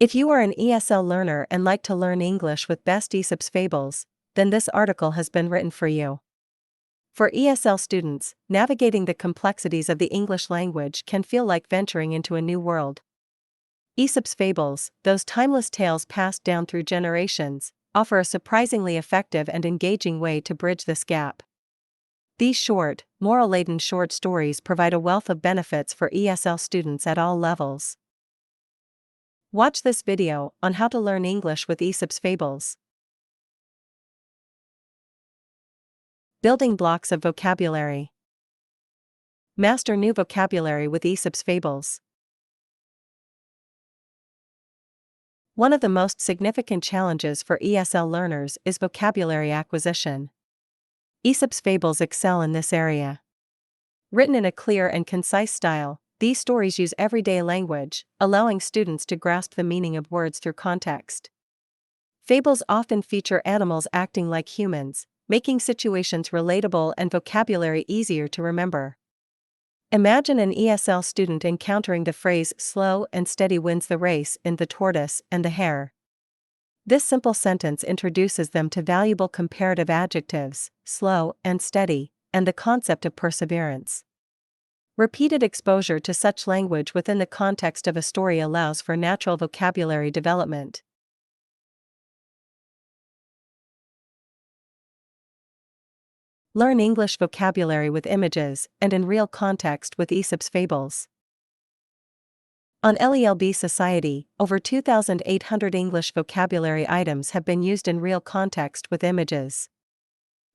If you are an ESL learner and like to learn English with best Aesop's fables, then this article has been written for you. For ESL students, navigating the complexities of the English language can feel like venturing into a new world. Aesop's fables, those timeless tales passed down through generations, offer a surprisingly effective and engaging way to bridge this gap. These short, moral-laden short stories provide a wealth of benefits for ESL students at all levels. Watch this video on how to learn English with Aesop's fables. Building blocks of vocabulary. Master new vocabulary with Aesop's fables. One of the most significant challenges for ESL learners is vocabulary acquisition. Aesop's fables excel in this area. Written in a clear and concise style, these stories use everyday language, allowing students to grasp the meaning of words through context. Fables often feature animals acting like humans, making situations relatable and vocabulary easier to remember. Imagine an ESL student encountering the phrase "slow and steady wins the race" in The Tortoise and the Hare. This simple sentence introduces them to valuable comparative adjectives, slow and steady, and the concept of perseverance. Repeated exposure to such language within the context of a story allows for natural vocabulary development. Learn English vocabulary with images and in real context with Aesop's fables. On LELB Society, over 2,800 English vocabulary items have been used in real context with images.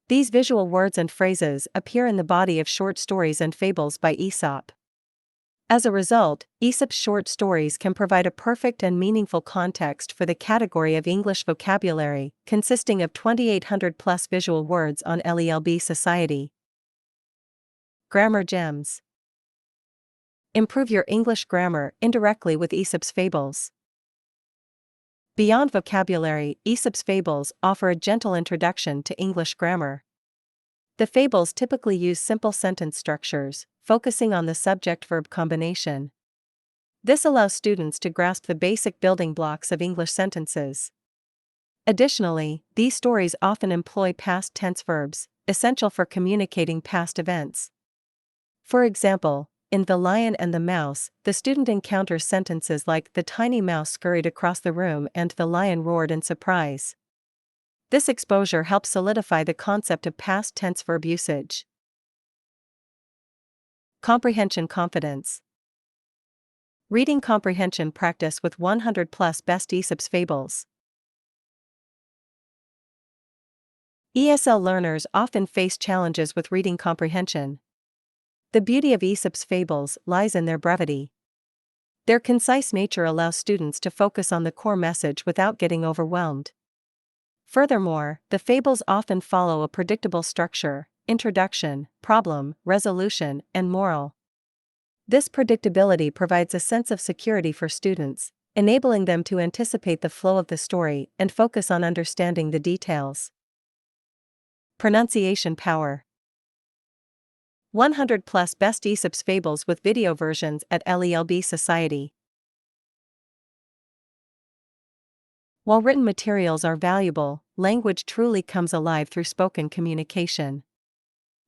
These visual words and phrases appear in the body of short stories and fables by Aesop. As a result, Aesop's short stories can provide a perfect and meaningful context for the category of English vocabulary, consisting of 2,800+ visual words on LELB Society. Grammar gems. Improve your English grammar indirectly with Aesop's fables. Beyond vocabulary, Aesop's fables offer a gentle introduction to English grammar. The fables typically use simple sentence structures, focusing on the subject-verb combination. This allows students to grasp the basic building blocks of English sentences. Additionally, these stories often employ past tense verbs, essential for communicating past events. For example, in The Lion and the Mouse, the student encounters sentences like "The tiny mouse scurried across the room" and "The lion roared in surprise." This exposure helps solidify the concept of past tense verb usage. Comprehension confidence. Reading comprehension practice with 100+ best Aesop's fables. ESL learners often face challenges with reading comprehension. The beauty of Aesop's fables lies in their brevity. Their concise nature allows students to focus on the core message without getting overwhelmed. Furthermore, the fables often follow a predictable structure: introduction, problem, resolution, and moral. This predictability provides a sense of security for students, enabling them to anticipate the flow of the story and focus on understanding the details. Pronunciation power. 100+ best Aesop's fables with video versions at LELB Society. While written materials are valuable, language truly comes alive through spoken communication.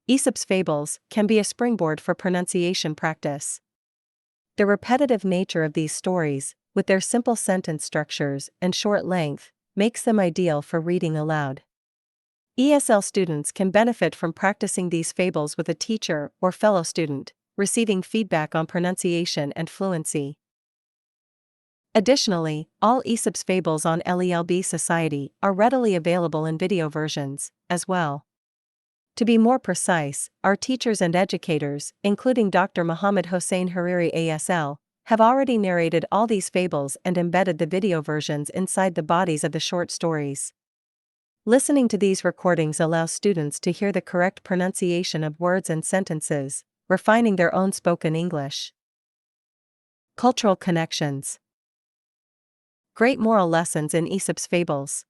Aesop's fables can be a springboard for pronunciation practice. The repetitive nature of these stories, with their simple sentence structures and short length, makes them ideal for reading aloud. ESL students can benefit from practicing these fables with a teacher or fellow student, receiving feedback on pronunciation and fluency. Additionally, all Aesop's fables on LELB Society are readily available in video versions, as well. To be more precise, our teachers and educators, including Dr. Mohammed Hossein Hariri ASL, have already narrated all these fables and embedded the video versions inside the bodies of the short stories. Listening to these recordings allows students to hear the correct pronunciation of words and sentences, refining their own spoken English. Cultural connections. Great moral lessons in Aesop's fables.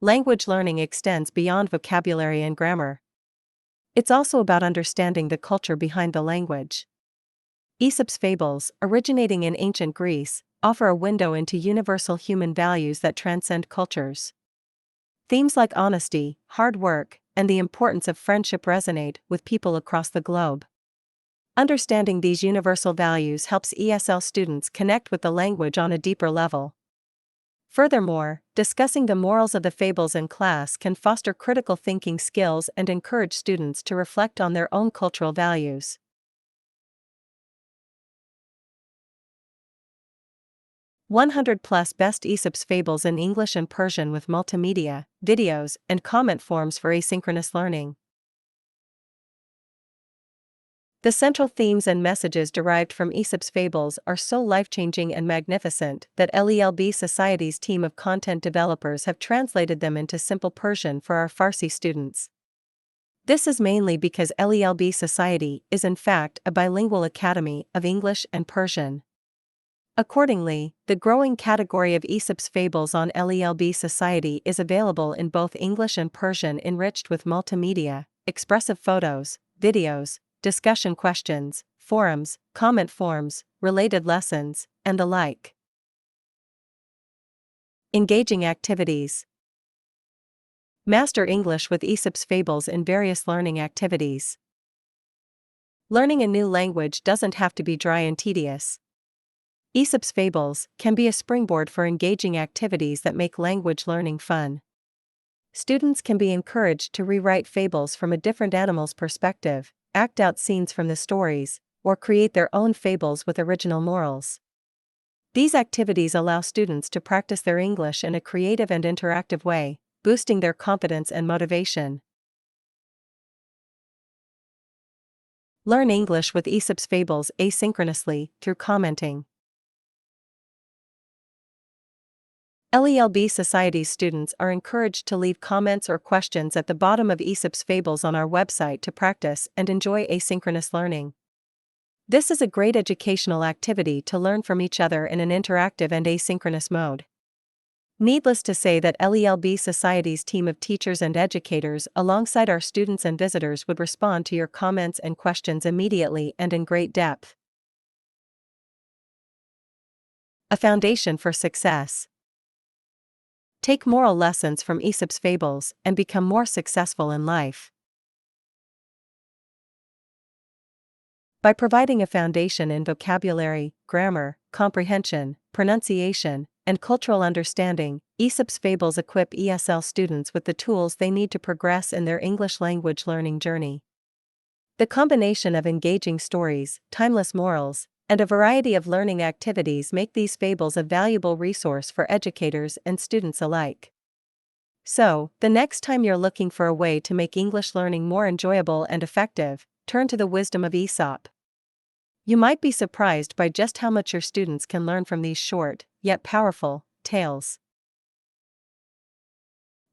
Language learning extends beyond vocabulary and grammar. It's also about understanding the culture behind the language. Aesop's fables, originating in ancient Greece, offer a window into universal human values that transcend cultures. Themes like honesty, hard work, and the importance of friendship resonate with people across the globe. Understanding these universal values helps ESL students connect with the language on a deeper level. Furthermore, discussing the morals of the fables in class can foster critical thinking skills and encourage students to reflect on their own cultural values. 100 plus best Aesop's fables in English and Persian with multimedia, videos, and comment forms for asynchronous learning. The central themes and messages derived from Aesop's fables are so life-changing and magnificent that LELB Society's team of content developers have translated them into simple Persian for our Farsi students. This is mainly because LELB Society is in fact a bilingual academy of English and Persian. Accordingly, the growing category of Aesop's fables on LELB Society is available in both English and Persian, enriched with multimedia, expressive photos, videos, discussion questions, forums, comment forms, related lessons, and the like. Engaging activities. Master English with Aesop's fables in various learning activities. Learning a new language doesn't have to be dry and tedious. Aesop's fables can be a springboard for engaging activities that make language learning fun. Students can be encouraged to rewrite fables from a different animal's perspective, act out scenes from the stories, or create their own fables with original morals. These activities allow students to practice their English in a creative and interactive way, boosting their confidence and motivation. Learn English with Aesop's fables asynchronously through commenting. LELB Society's students are encouraged to leave comments or questions at the bottom of Aesop's fables on our website to practice and enjoy asynchronous learning. This is a great educational activity to learn from each other in an interactive and asynchronous mode. Needless to say that LELB Society's team of teachers and educators alongside our students and visitors would respond to your comments and questions immediately and in great depth. A foundation for success. Take moral lessons from Aesop's fables and become more successful in life. By providing a foundation in vocabulary, grammar, comprehension, pronunciation, and cultural understanding, Aesop's fables equip ESL students with the tools they need to progress in their English language learning journey. The combination of engaging stories, timeless morals, and a variety of learning activities make these fables a valuable resource for educators and students alike. So, the next time you're looking for a way to make English learning more enjoyable and effective, turn to the wisdom of Aesop. You might be surprised by just how much your students can learn from these short, yet powerful, tales.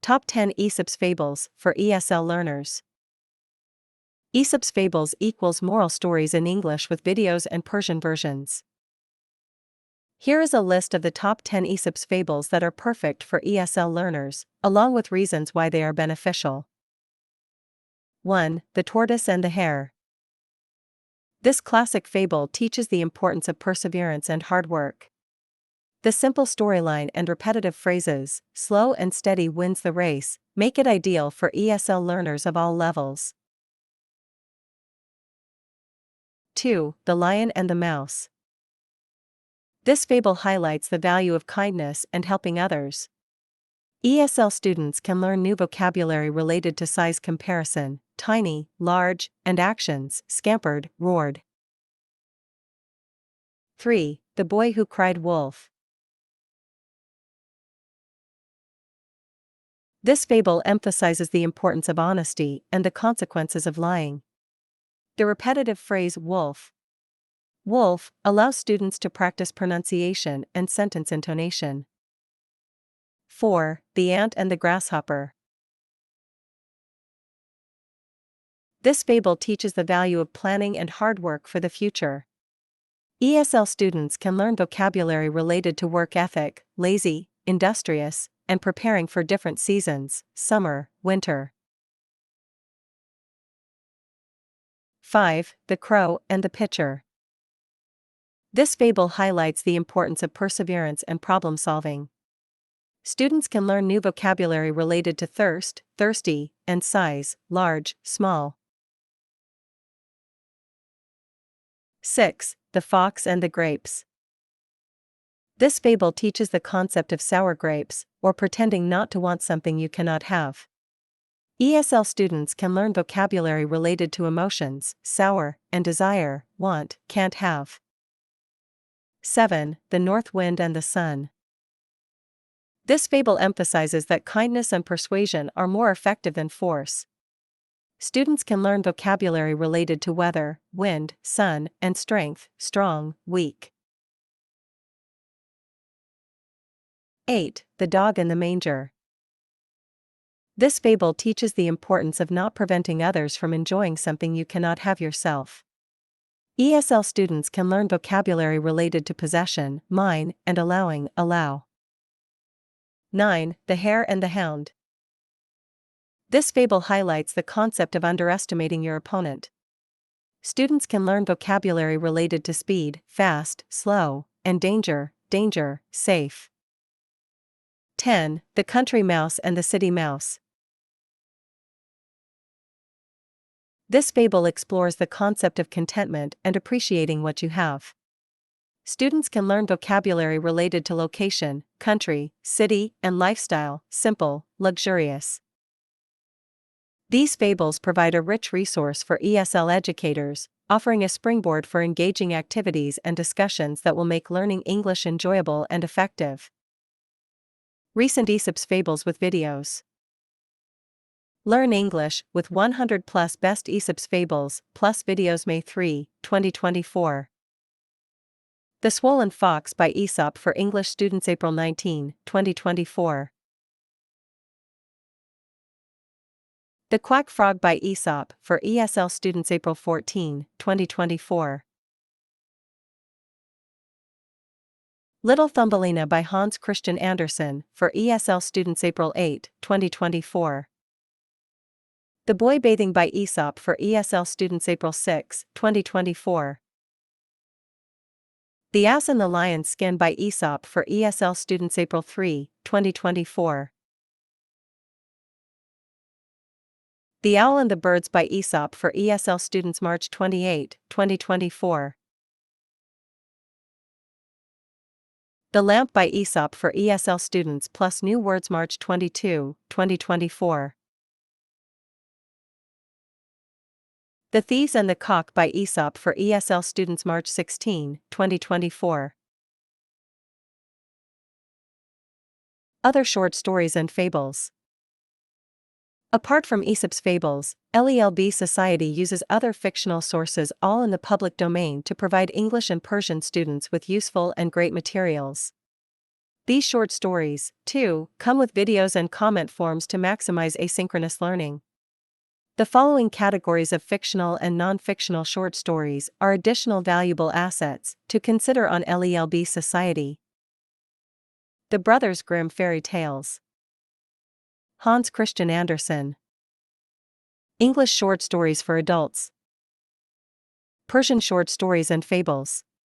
Top 10 Aesop's Fables for ESL learners. Aesop's Fables equals moral stories in English with videos and Persian versions. Here is a list of the top 10 Aesop's fables that are perfect for ESL learners, along with reasons why they are beneficial. 1. The Tortoise and the Hare. This classic fable teaches the importance of perseverance and hard work. The simple storyline and repetitive phrases, "slow and steady wins the race," make it ideal for ESL learners of all levels. 2. The Lion and the Mouse. This fable highlights the value of kindness and helping others. ESL students can learn new vocabulary related to size comparison: tiny, large, and actions: scampered, roared. 3. The Boy Who Cried Wolf. This fable emphasizes the importance of honesty and the consequences of lying. The repetitive phrase wolf, wolf allows students to practice pronunciation and sentence intonation. 4. The Ant and the Grasshopper. This fable teaches the value of planning and hard work for the future. ESL students can learn vocabulary related to work ethic, lazy, industrious, and preparing for different seasons: summer, winter. 5. The Crow and the Pitcher. This fable highlights the importance of perseverance and problem solving. Students can learn new vocabulary related to thirst, thirsty, and size, large, small. 6. The Fox and the Grapes. This fable teaches the concept of sour grapes, or pretending not to want something you cannot have. ESL students can learn vocabulary related to emotions, sour, and desire, want, can't have. 7. The North Wind and the Sun. This fable emphasizes that kindness and persuasion are more effective than force. Students can learn vocabulary related to weather, wind, sun, and strength, strong, weak. 8. The Dog in the Manger. This fable teaches the importance of not preventing others from enjoying something you cannot have yourself. ESL students can learn vocabulary related to possession, mine, and allowing, allow. 9. The Hare and the Hound. This fable highlights the concept of underestimating your opponent. Students can learn vocabulary related to speed, fast, slow, and danger, danger, safe. 10. The Country Mouse and the City Mouse. This fable explores the concept of contentment and appreciating what you have. Students can learn vocabulary related to location, country, city, and lifestyle, simple, luxurious. These fables provide a rich resource for ESL educators, offering a springboard for engaging activities and discussions that will make learning English enjoyable and effective. Recent Aesop's Fables with videos. Learn English with 100 plus best Aesop's Fables plus videos May 3, 2024. The Swollen Fox by Aesop for English students April 19, 2024. The Quack Frog by Aesop for ESL students April 14, 2024. Little Thumbelina by Hans Christian Andersen for ESL students April 8, 2024. The Boy Bathing by Aesop for ESL students April 6, 2024. The Ass and the Lion's Skin by Aesop for ESL students April 3, 2024. The Owl and the Birds by Aesop for ESL students March 28, 2024. The Lamp by Aesop for ESL students plus new words March 22, 2024. The Thieves and the Cock by Aesop for ESL students March 16, 2024. Other short stories and fables. Apart from Aesop's Fables, LELB Society uses other fictional sources all in the public domain to provide English and Persian students with useful and great materials. These short stories, too, come with videos and comment forms to maximize asynchronous learning. The following categories of fictional and non-fictional short stories are additional valuable assets to consider on LELB Society. The Brothers Grimm Fairy Tales. Hans Christian Andersen. English short stories for adults. Persian short stories and fables.